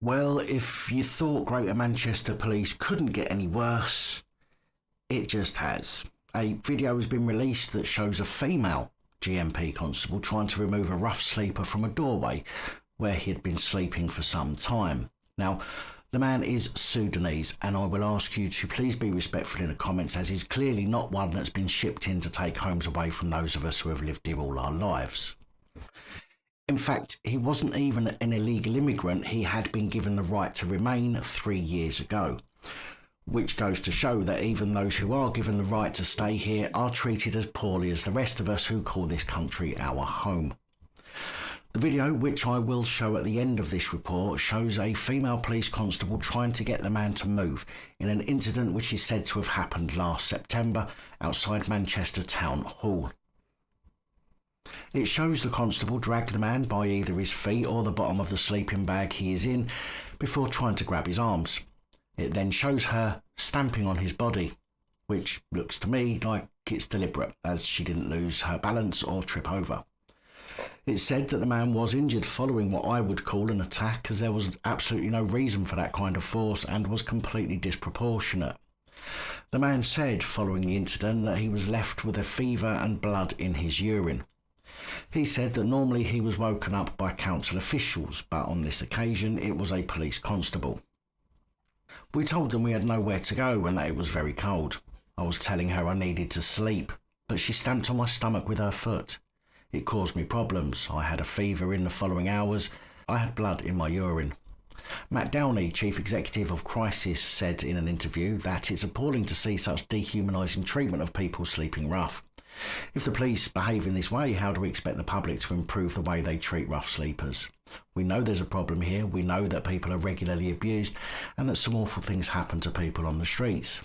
Well, if you thought Greater Manchester Police couldn't get any worse, it just has. A video has been released that shows a female GMP constable trying to remove a rough sleeper from a doorway where he had been sleeping for some time. Now, the man is Sudanese, and I will ask you to please be respectful in the comments, as he's clearly not one that's been shipped in to take homes away from those of us who have lived here all our lives. In fact, he wasn't even an illegal immigrant. He had been given the right to remain 3 years ago, which goes to show that even those who are given the right to stay here are treated as poorly as the rest of us who call this country our home. The video, which I will show at the end of this report, shows a female police constable trying to get the man to move in an incident which is said to have happened last September outside Manchester Town Hall. It shows the constable drag the man by either his feet or the bottom of the sleeping bag he is in before trying to grab his arms. It then shows her stamping on his body, which looks to me like it's deliberate, as she didn't lose her balance or trip over. It's said that the man was injured following what I would call an attack, as there was absolutely no reason for that kind of force and was completely disproportionate. The man said following the incident that he was left with a fever and blood in his urine. He said that normally he was woken up by council officials, but on this occasion it was a police constable. We told them we had nowhere to go and that it was very cold. I was telling her I needed to sleep, but she stamped on my stomach with her foot. It caused me problems. I had a fever in the following hours. I had blood in my urine. Matt Downey, Chief Executive of Crisis, said in an interview that it's appalling to see such dehumanising treatment of people sleeping rough. If the police behave in this way, how do we expect the public to improve the way they treat rough sleepers? We know there's a problem here. We know that people are regularly abused and that some awful things happen to people on the streets.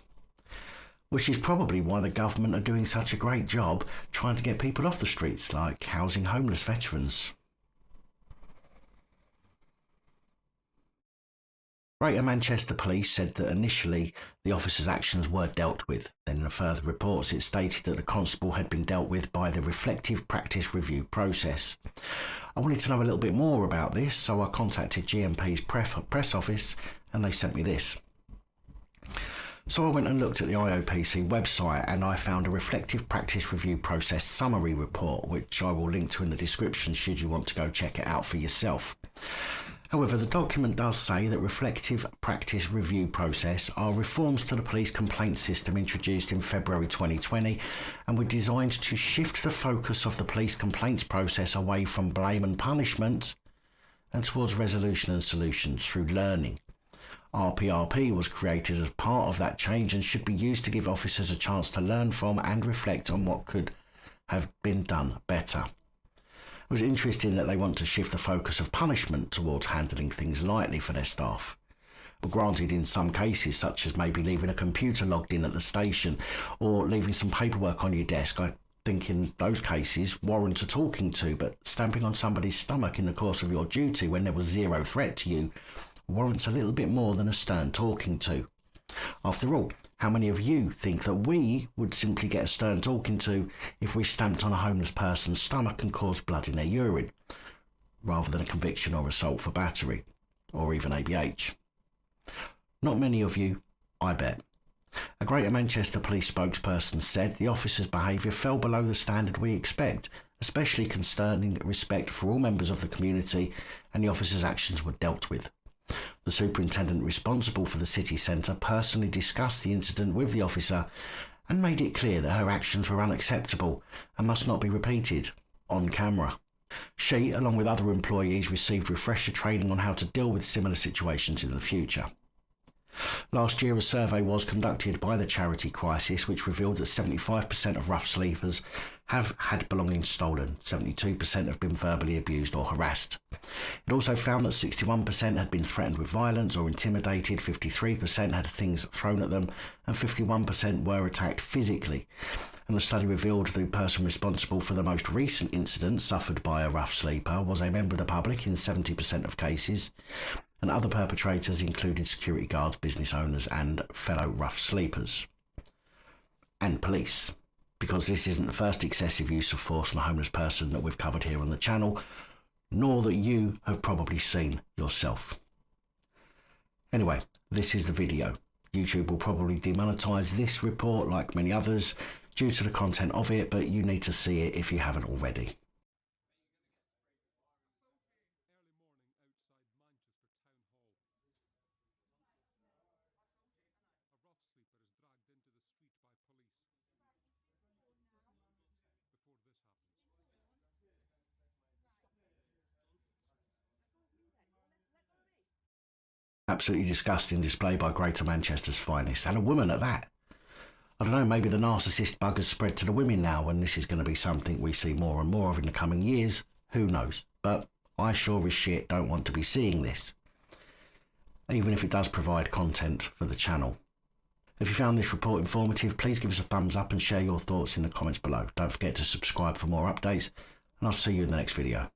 Which is probably why the government are doing such a great job trying to get people off the streets, like housing homeless veterans. Greater Manchester Police said that initially the officer's actions were dealt with. Then in the further reports it stated that the constable had been dealt with by the reflective practice review process. I wanted to know a little bit more about this, so I contacted GMP's press office and they sent me this. So I went and looked at the IOPC website and I found a reflective practice review process summary report, which I will link to in the description should you want to go check it out for yourself. However, the document does say that reflective practice review process are reforms to the police complaint system introduced in February 2020 and were designed to shift the focus of the police complaints process away from blame and punishment and towards resolution and solutions through learning. RPRP was created as part of that change and should be used to give officers a chance to learn from and reflect on what could have been done better. It was interesting that they want to shift the focus of punishment towards handling things lightly for their staff. But granted, in some cases, such as maybe leaving a computer logged in at the station or leaving some paperwork on your desk, I think in those cases warrant a talking to, but stamping on somebody's stomach in the course of your duty when there was zero threat to you warrants a little bit more than a stern talking to. After all, how many of you think that we would simply get a stern talking to if we stamped on a homeless person's stomach and caused blood in their urine, rather than a conviction or assault for battery, or even ABH? Not many of you, I bet. A Greater Manchester Police spokesperson said the officer's behaviour fell below the standard we expect, especially concerning respect for all members of the community, and the officer's actions were dealt with. The superintendent responsible for the city centre personally discussed the incident with the officer and made it clear that her actions were unacceptable and must not be repeated on camera. She, along with other employees, received refresher training on how to deal with similar situations in the future. Last year, a survey was conducted by the charity Crisis, which revealed that 75% of rough sleepers have had belongings stolen, 72% have been verbally abused or harassed. It also found that 61% had been threatened with violence or intimidated, 53% had things thrown at them, and 51% were attacked physically. And the study revealed the person responsible for the most recent incident suffered by a rough sleeper was a member of the public in 70% of cases, and other perpetrators included security guards, business owners and fellow rough sleepers. And police, because this isn't the first excessive use of force from a homeless person that we've covered here on the channel, nor that you have probably seen yourself. Anyway, this is the video. YouTube will probably demonetize this report like many others due to the content of it, but you need to see it if you haven't already. Absolutely disgusting display by Greater Manchester's finest, and a woman at that. I don't know, maybe the narcissist bug has spread to the women now, and this is going to be something we see more and more of in the coming years. Who knows? But I sure as shit don't want to be seeing this, even if it does provide content for the channel. If you found this report informative, please give us a thumbs up and share your thoughts in the comments below. Don't forget to subscribe for more updates, and I'll see you in the next video.